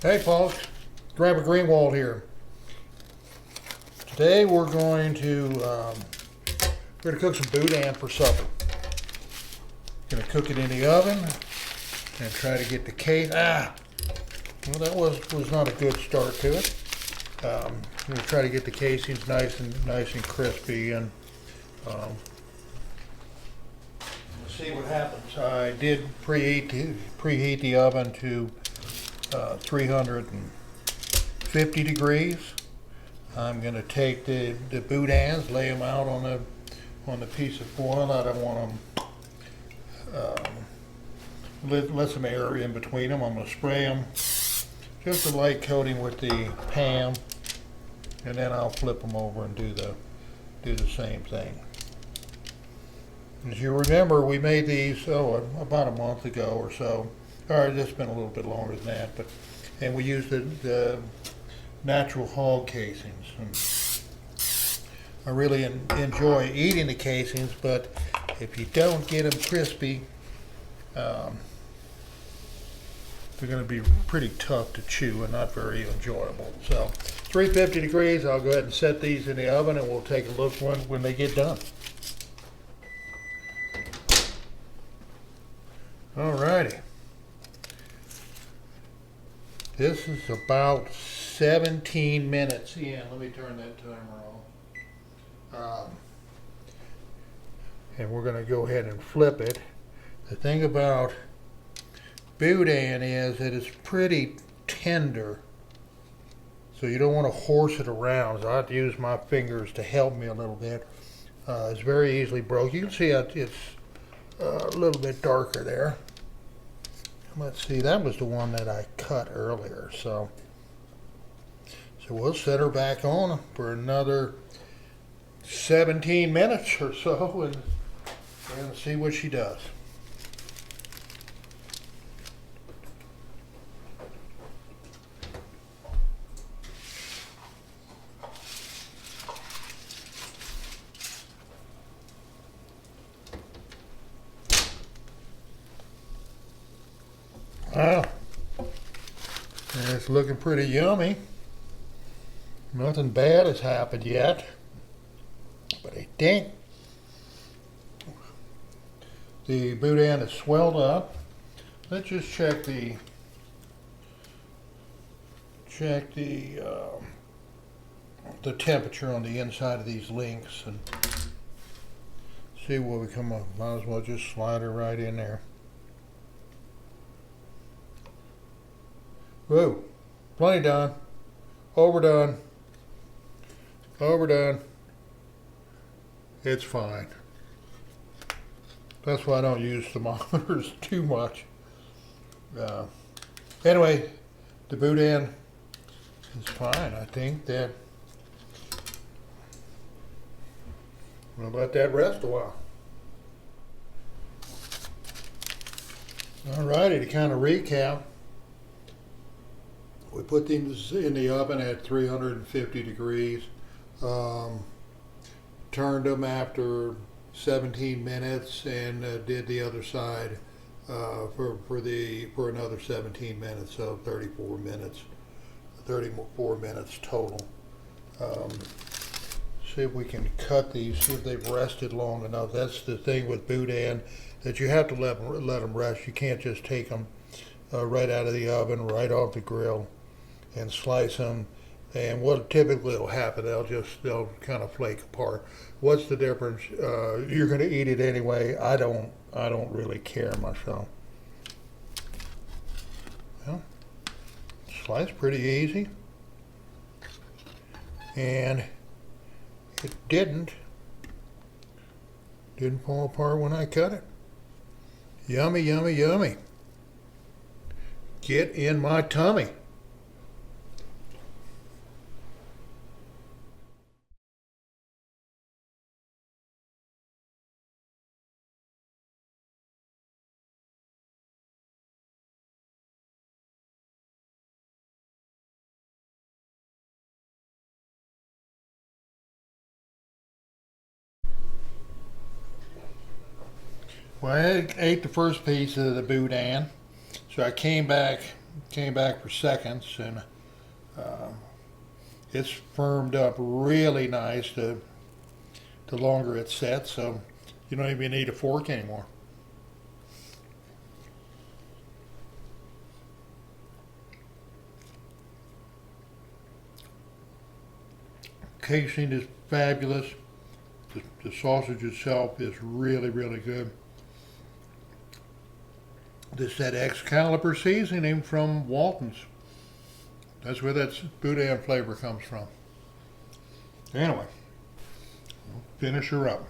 Hey folks, Grandpa Greenwald here. Today we're going to cook some boudin for supper. Gonna cook it in the oven and try to get the case. Well, that was not a good start to it. Gonna try to get the casings nice and crispy, and see what happens. I did preheat the oven to 350 degrees. I'm going to take the boudins, lay them out on the piece of foil. I don't want them let some air in between them. I'm going to spray them, just a light coating with the Pam, and then I'll flip them over and do the same thing. As you remember, we made these about a month ago or so. Or it's been a little bit longer than that, and we used the natural hog casings. And I really enjoy eating the casings, but if you don't get them crispy, they're going to be pretty tough to chew and not very enjoyable. So 350 degrees, I'll go ahead and set these in the oven, and we'll take a look when they get done. Alrighty. This is about 17 minutes in. Let me turn that timer off. And we're going to go ahead and flip it. The thing about boudin is that it's pretty tender, so you don't want to horse it around. So I have to use my fingers to help me a little bit. It's very easily broken. You can see it's a little bit darker there. Let's see, that was the one that I cut earlier. So we'll set her back on for another 17 minutes or so, and see what she does. Wow, it's looking pretty yummy. Nothing bad has happened yet, but I think the boudin is swelled up. Let's just check the temperature on the inside of these links and see what we come up. Might as well just slide her right in there. Whoa, plenty done. Overdone. It's fine. That's why I don't use thermometers too much. Anyway, the boudin is fine. I think that we'll let that rest a while. Alrighty, to kind of recap. We put these in the oven at 350 degrees. Turned them after 17 minutes and did the other side for another 17 minutes, so 34 minutes total. See if we can cut these, see if they've rested long enough. That's the thing with boudin, that you have to let them rest. You can't just take them right out of the oven, right off the grill, and slice them, and what typically will happen, they'll kind of flake apart. What's the difference? You're going to eat it anyway. I don't really care myself. Well, slice pretty easy, and it didn't fall apart when I cut it. Yummy, yummy, yummy. Get in my tummy. Well, I ate the first piece of the boudin, so I came back came back for seconds, and it's firmed up really nice the longer it's set, so you don't even need a fork anymore. Casing is fabulous. The sausage itself is really, really good. This is that Excalibur seasoning from Walton's. That's where that Boudin flavor comes from. Anyway, finish her up.